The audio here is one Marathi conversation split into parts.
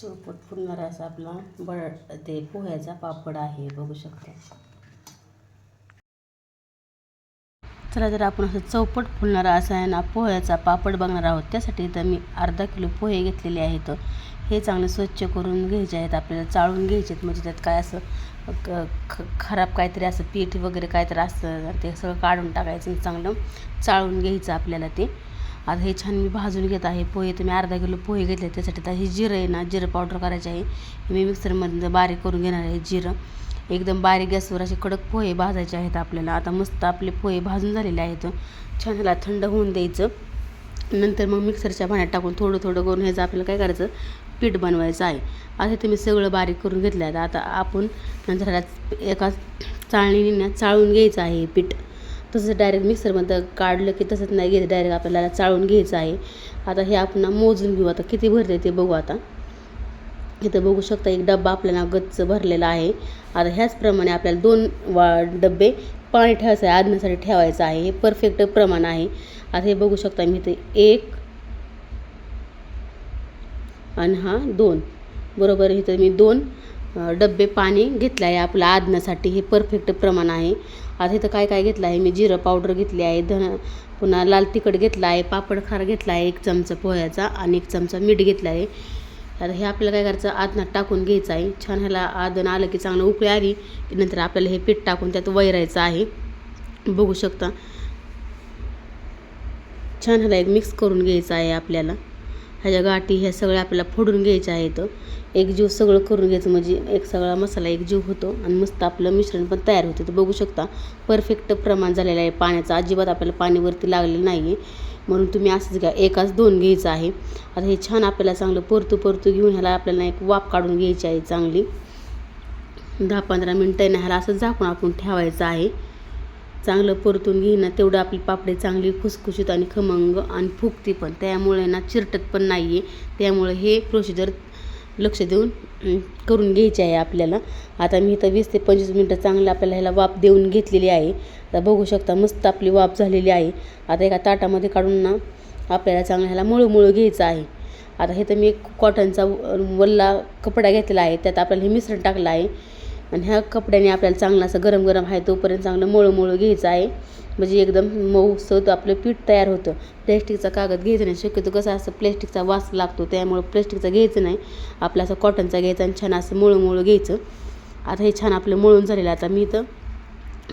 चौपट फुलणारा असा आपला ते पोह्याचा पापड आहे, बघू शकता. चला तर आपण असं चौपट फुलणारा असा आहे ना पोह्याचा पापड बघणार आहोत. त्यासाठी तर मी अर्धा किलो पोहे घेतलेले आहेत. हे चांगले स्वच्छ करून घ्यायचे आहेत, आपल्याला चाळून घ्यायचे आहेत. म्हणजे त्यात काय असं खराब काहीतरी असं पीठ वगैरे काहीतरी असतं ते सगळं काढून टाकायचं, चांगलं चाळून घ्यायचं आपल्याला ते. आता हे छान मी भाजून घेत आहे पोहे. तर मी अर्धा किलो पोहे घेतले. त्यासाठी आता हे जिरं आहे ना, जिरं पावडर करायचे आहे. मी मिक्सरमधून बारीक करून घेणार आहे जिरं. एकदम बारीक गॅसवर असे कडक पोहे भाजायचे आहेत आपल्याला. आता मस्त आपले पोहे भाजून झालेले आहेत. छान ह्याला थंड होऊन द्यायचं. नंतर मग मिक्सरच्या भांड्यात टाकून थोडं थोडं करून ह्याचं आपल्याला काय करायचं, पीठ बनवायचं आहे. आता ते मी सगळं बारीक करून घेतलं आहे. आता आपण नंतर ह्याला एका चाळणीने चाळून घ्यायचं आहे हे पीठ. तसंच डायरेक्ट मिक्सरमध्ये काढलं की तसंच नाही घ्यायचं, डायरेक्ट आपल्याला चाळून घ्यायचं आहे. आता हे आपण मोजून घेऊ. आता किती भरते ते बघू. आता इथं बघू शकता एक डब्बा आपल्याला गच्च भरलेला आहे. आता ह्याचप्रमाणे आपल्याला 2 डब्बे पाणी ठेवायचं आहे, आधण्यासाठी ठेवायचं आहे. हे परफेक्ट प्रमाण आहे. आता हे बघू शकता मी इथे 1 आणि हा 2 बरोबर. इथं मी 2 डब्बे पाणी घेतलं आहे आपलं आधण्यासाठी. हे परफेक्ट प्रमाण आहे. आता इथं काय काय घेतलं आहे मी, जिरं पावडर घेतली आहे, पुन्हा लाल तिखट घेतलं आहे, पापड खार घेतला आहे 1 चमचा पोह्याचा आणि 1 चमचा मीठ घेतलं आहे. आता हे आपल्याला काय करायचं, आधनात टाकून घ्यायचं आहे. छान ह्याला आधन आलं की चांगलं उकळी आली की नंतर आपल्याला हे पीठ टाकून त्यात वैरायचं आहे, बघू शकता. छान ह्याला एक मिक्स करून घ्यायचं आहे आपल्याला. ह्याच्या गाठी ह्या सगळ्या आपल्याला फोडून घ्यायच्या आहेत. एकजीव सगळं करून घ्यायचं म्हणजे एक सगळा मसाला एकजीव होतो आणि मस्त आपलं मिश्रण पण तयार होतं. तर बघू शकता परफेक्ट प्रमाण झालेलं आहे पाण्याचं. अजिबात आपल्याला पाणीवरती लागलेलं नाही आहे, म्हणून तुम्ही असंच घ्या. 1-2 घ्यायचं आहे. आता हे छान आपल्याला चांगलं परतू घेऊन ह्याला आपल्याला एक वाफ काढून घ्यायची आहे चांगली. 10-15 मिनटं ह्याला असं झाकून आपण ठेवायचं आहे. चांगलं परतून घेईना तेवढं आपली पापडी चांगली खुसखुशीत आणि खमंग आणि फुगती पण. त्यामुळे ना चिरटत पण नाही आहे. त्यामुळे हे प्रोसिजर लक्ष देऊन करून घ्यायचे आहे आपल्याला. आता मी इथं 20 ते 25 मिनटं चांगलं आपल्याला ह्याला वाफ देऊन घेतलेली आहे. आता बघू शकता मस्त आपली वाफ झालेली आहे. आता एका ताटामध्ये काढून ना आपल्याला चांगलं ह्याला मळू घ्यायचं आहे. आता हे तर मी एक कॉटनचा वल्ला कपडा घेतलेला आहे, त्यात आपल्याला हे मिश्रण टाकलं आहे आणि ह्या कपड्याने आपल्याला चांगलं असं गरम आहे तोपर्यंत चांगलं मळू घ्यायचं आहे. म्हणजे एकदम मऊसर आपलं पीठ तयार होतं. प्लॅस्टिकचा कागद घ्यायचा नाही. शक्यतो कसं असं प्लॅस्टिकचा वास लागतो, त्यामुळं प्लॅस्टिकचा घ्यायचं नाही. आपलं असं कॉटनचा घ्यायचा आणि छान असं मळू घ्यायचं. आता हे छान आपलं मळून झालेलं आहे. आता मी इथं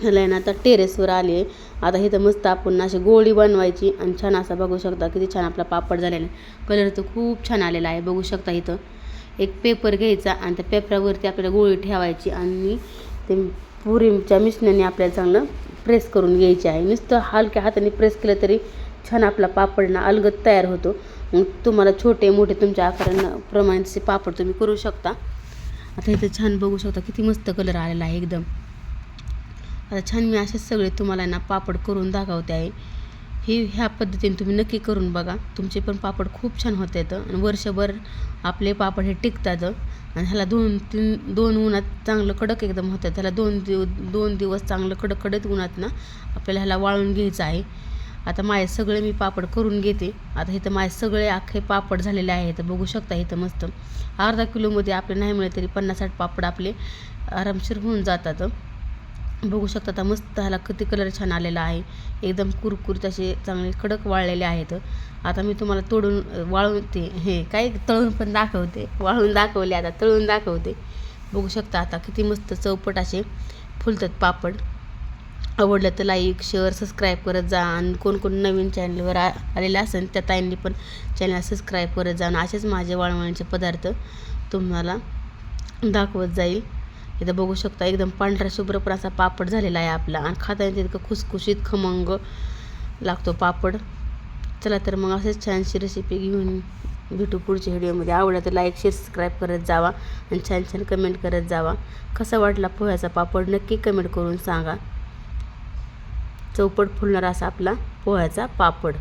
ह्याला ना आता टेरेसवर आले आहे. आता इथं मस्त आपण अशी गोळी बनवायची आणि छान असं बघू शकता किती छान आपला पापड झालेला आहे. कलर तर खूप छान आलेला आहे, बघू शकता. इथं एक पेपर घ्यायचा आणि त्या पेपरावरती आपल्याला गोळी ठेवायची आणि ते पुरीच्या मिश्रणाने आपल्याला चांगलं प्रेस करून घ्यायचे आहे. नुसतं हलक्या हाताने प्रेस केलं तरी छान आपला पापड ना अलगद तयार होतो. मग तुम्हाला छोटे मोठे तुमच्या आकाराप्रमाणे पापड तुम्ही करू शकता. आता इथं छान बघू शकता किती मस्त कलर आलेला आहे एकदम. आता छान मी असेच सगळे तुम्हाला ना पापड करून दाखवते आहे. ह्या पद्धतीने तुम्ही नक्की करून बघा. तुमचे पण पापड खूप छान होत आहेत आणि वर्षभर आपले पापड हे टिकतात. आणि ह्याला 2 उन्हात चांगलं कडक एकदम होतं. त्याला 2 दिवस चांगलं कडक उन्हात ना आपल्याला ह्याला वाळून घ्यायचं आहे. आता माझे सगळे मी पापड करून घेते. आता इथं माझे सगळे अख्खे पापड झालेले आहेत, बघू शकता. इथं मस्त अर्धा किलोमध्ये आपले नाही मिळेल तरी 50-60 पापड आपले आरामशीर होऊन जातात, बघू शकता. आता मस्त ह्याला किती कलर छान आलेला आहे. एकदम कुरकुरीत असे चांगले कडक वाळलेले आहेत. आता मी तुम्हाला तोडून वाळून हे काय तळून पण दाखवते. वाळून दाखवले, आता तळून दाखवते, बघू शकता. आता किती मस्त चौपट असे फुलतात पापड. आवडलं तर लाईक शेअर सबस्क्राईब करत जा. आणि कोण नवीन चॅनलवर आलेले असेल त्या ताईंनी पण चॅनल सबस्क्राईब करत जा. आणि असेच माझे वाळवण्याचे पदार्थ तुम्हाला दाखवत जाईल. इथं बघू शकता एकदम पांढरा शुभ्र असा पापड झालेला आहे आपला आणि खाताना तितकं खुसखुशीत खमंग लागतो पापड. चला तर मग असेच छानशी रेसिपी घेऊन भेटू पुढच्या व्हिडिओमध्ये. आवडलं तर लाईक शेअर सबस्क्राईब करत जावा आणि छान कमेंट करत जावा. कसा वाटला पोह्याचा पापड नक्की कमेंट करून सांगा. चौपट फुलणारा असा आपला पोह्याचा पापड.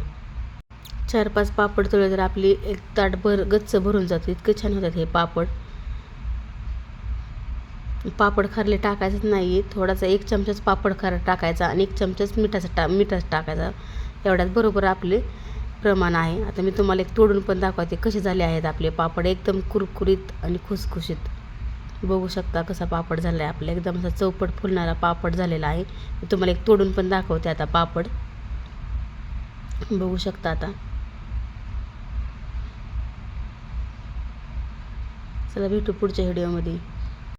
4-5 पापड तळले तर आपली एक ताटभर गच्च भरून जातं. इतकं छान होतात हे पापड. पापड खारले टाकायचंच नाही आहे. थोडासा 1 चमचाच पापड खार टाकायचा आणि 1 चमचाच मिठाचा टाकायचा. एवढ्यात बरोबर आपले प्रमाण आहे. आता मी तुम्हाला एक तोडून पण दाखवते कसे झाले आहेत आपले पापड. एकदम कुरकुरीत आणि खुसखुशीत. बघू शकता कसा पापड झाला आहे आपला. एकदम असा चौपट फुलणारा पापड झालेला आहे. मी तुम्हाला एक तोडून पण दाखवते आता पापड. बघू शकता आता. चला भेटू पुढच्या व्हिडिओमध्ये.